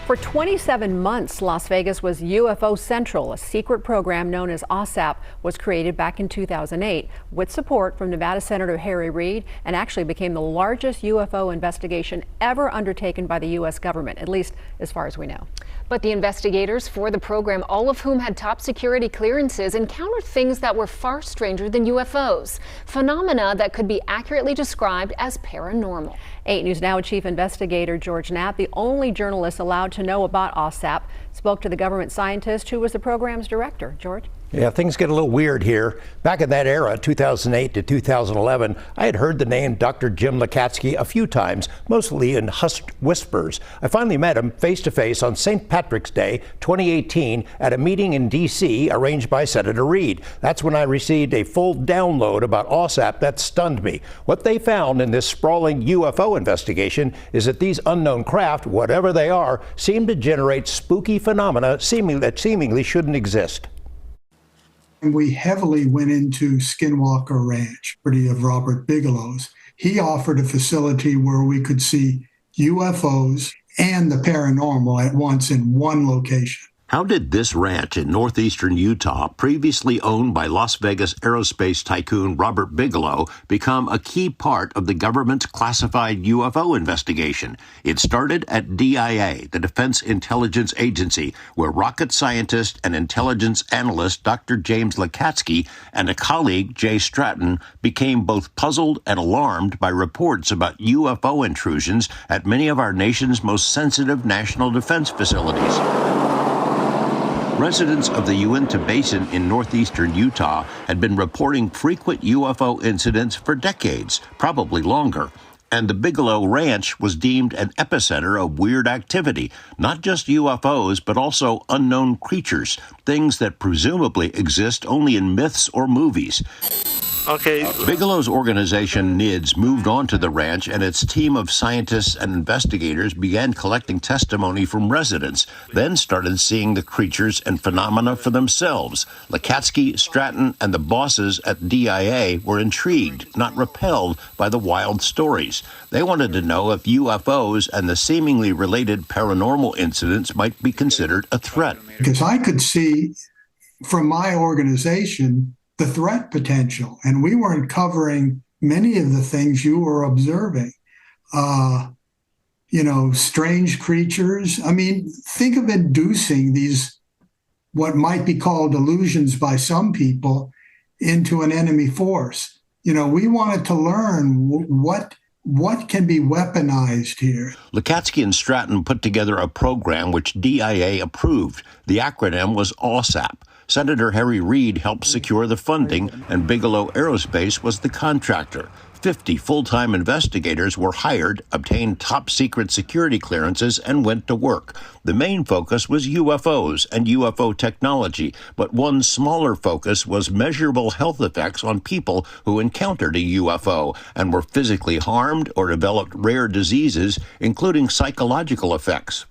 For 27 months, Las Vegas was UFO Central. A secret program known as AAWSAP was created back in 2008 with support from Nevada Senator Harry Reid, and actually became the largest UFO investigation ever undertaken by the U.S. government, at least as far as we know. But the investigators for the program, all of whom had top security clearances, encountered things that were far stranger than UFOs, phenomena that could be accurately described as paranormal. 8 News Now Chief Investigator George Knapp, the only journalist allowed to know about AAWSAP, spoke to the government scientist who was the program's director. George? Yeah, things get a little weird here. Back in that era, 2008 to 2011, I had heard the name Dr. Jim Lakatsky a few times, mostly in hushed whispers. I finally met him face-to-face on St. Patrick's Day 2018 at a meeting in D.C. arranged by Senator Reid. That's when I received a full download about AAWSAP that stunned me. What they found in this sprawling UFO investigation is that these unknown craft, whatever they are, seem to generate spooky phenomena that seemingly shouldn't exist. We heavily went into Skinwalker Ranch, property of Robert Bigelow's. He offered a facility where we could see UFOs and the paranormal at once in one location. How did this ranch in northeastern Utah, previously owned by Las Vegas aerospace tycoon Robert Bigelow, become a key part of the government's classified UFO investigation? It started at DIA, the Defense Intelligence Agency, where rocket scientist and intelligence analyst Dr. James Lakatsky and a colleague, Jay Stratton, became both puzzled and alarmed by reports about UFO intrusions at many of our nation's most sensitive national defense facilities. Residents of the Uinta Basin in northeastern Utah had been reporting frequent UFO incidents for decades, probably longer. And the Bigelow Ranch was deemed an epicenter of weird activity, not just UFOs, but also unknown creatures, things that presumably exist only in myths or movies. Okay. Bigelow's organization, NIDS, moved on to the ranch, and its team of scientists and investigators began collecting testimony from residents, then started seeing the creatures and phenomena for themselves. Lakatsky, Stratton, and the bosses at DIA were intrigued, not repelled, by the wild stories. They wanted to know if UFOs and the seemingly related paranormal incidents might be considered a threat. Because I could see from my organization the threat potential, and we weren't covering many of the things you were observing. Strange creatures. I mean, think of inducing these, what might be called illusions by some people, into an enemy force. We wanted to learn what can be weaponized here. Lakatsky and Stratton put together a program which DIA approved. The acronym was AAWSAP. Senator Harry Reid helped secure the funding, and Bigelow Aerospace was the contractor. 50 full-time investigators were hired, obtained top-secret security clearances, and went to work. The main focus was UFOs and UFO technology, but one smaller focus was measurable health effects on people who encountered a UFO and were physically harmed or developed rare diseases, including psychological effects.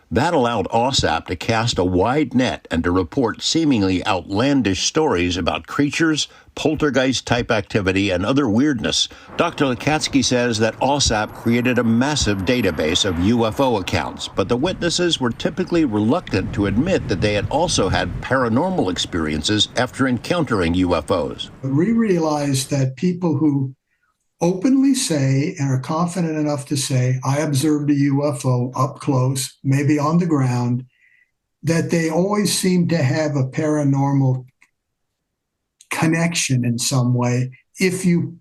That allowed AAWSAP to cast a wide net and to report seemingly outlandish stories about creatures, poltergeist-type activity, and other weirdness. Dr. Lakatsky says that AAWSAP created a massive database of UFO accounts, but the witnesses were typically reluctant to admit that they had also had paranormal experiences after encountering UFOs. We realized that people who openly say and are confident enough to say, I observed a UFO up close, maybe on the ground, that they always seem to have a paranormal connection in some way if you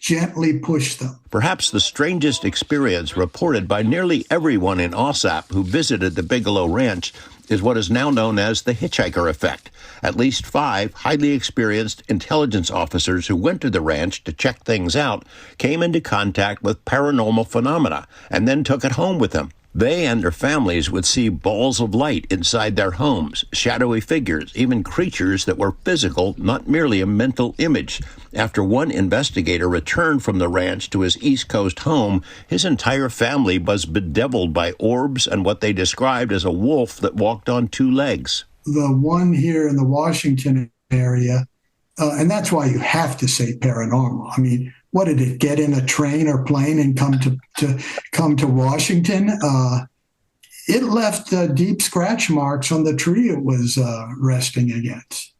gently push them. Perhaps the strangest experience reported by nearly everyone in AAWSAP who visited the Bigelow Ranch is what is now known as the hitchhiker effect. At least 5 highly experienced intelligence officers who went to the ranch to check things out came into contact with paranormal phenomena and then took it home with them. They and their families would see balls of light inside their homes, shadowy figures, even creatures that were physical, not merely a mental image. After one investigator returned from the ranch to his East Coast home, his entire family was bedeviled by orbs and what they described as a wolf that walked on 2 legs. The one here in the Washington area, and that's why you have to say paranormal. I mean, what did it get in a train or plane and come to Washington? it left deep scratch marks on the tree it was resting against.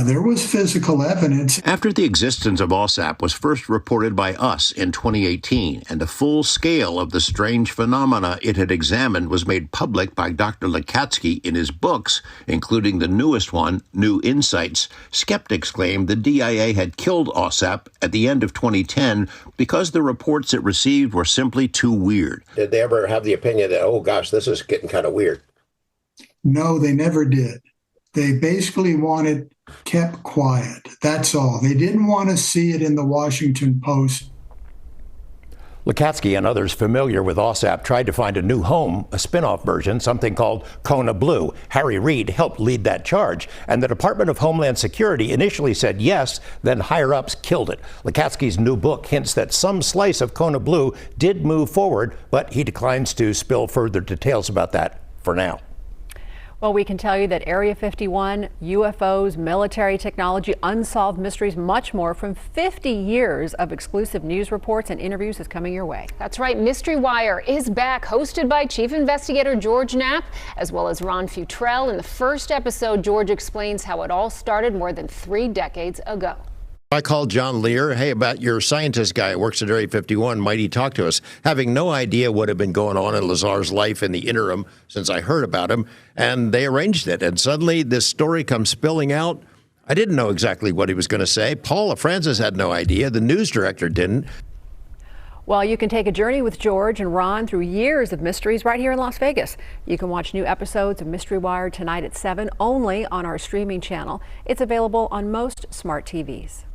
There was physical evidence. After the existence of AAWSAP was first reported by us in 2018, and the full scale of the strange phenomena it had examined was made public by Dr. Lakatsky in his books, including the newest one, New Insights, skeptics claimed the DIA had killed AAWSAP at the end of 2010 because the reports it received were simply too weird. Did they ever have the opinion that, oh gosh, this is getting kind of weird? No, they never did. They basically wanted kept quiet. That's all. They didn't want to see it in the Washington Post. Lakatsky and others familiar with AAWSAP tried to find a new home, a spin-off version, something called Kona Blue. Harry Reid helped lead that charge, and the Department of Homeland Security initially said yes, then higher-ups killed it. Lakatsky's new book hints that some slice of Kona Blue did move forward, but he declines to spill further details about that for now. Well, we can tell you that Area 51, UFOs, military technology, unsolved mysteries, much more from 50 years of exclusive news reports and interviews is coming your way. That's right. Mystery Wire is back, hosted by Chief Investigator George Knapp, as well as Ron Futrell. In the first episode, George explains how it all started more than 3 decades ago. I called John Lear, hey, about your scientist guy who works at Area 51, might he talk to us? Having no idea what had been going on in Lazar's life in the interim since I heard about him, and they arranged it. And suddenly this story comes spilling out. I didn't know exactly what he was going to say. Paula Francis had no idea. The news director didn't. Well, you can take a journey with George and Ron through years of mysteries right here in Las Vegas. You can watch new episodes of Mystery Wire tonight at 7 only on our streaming channel. It's available on most smart TVs.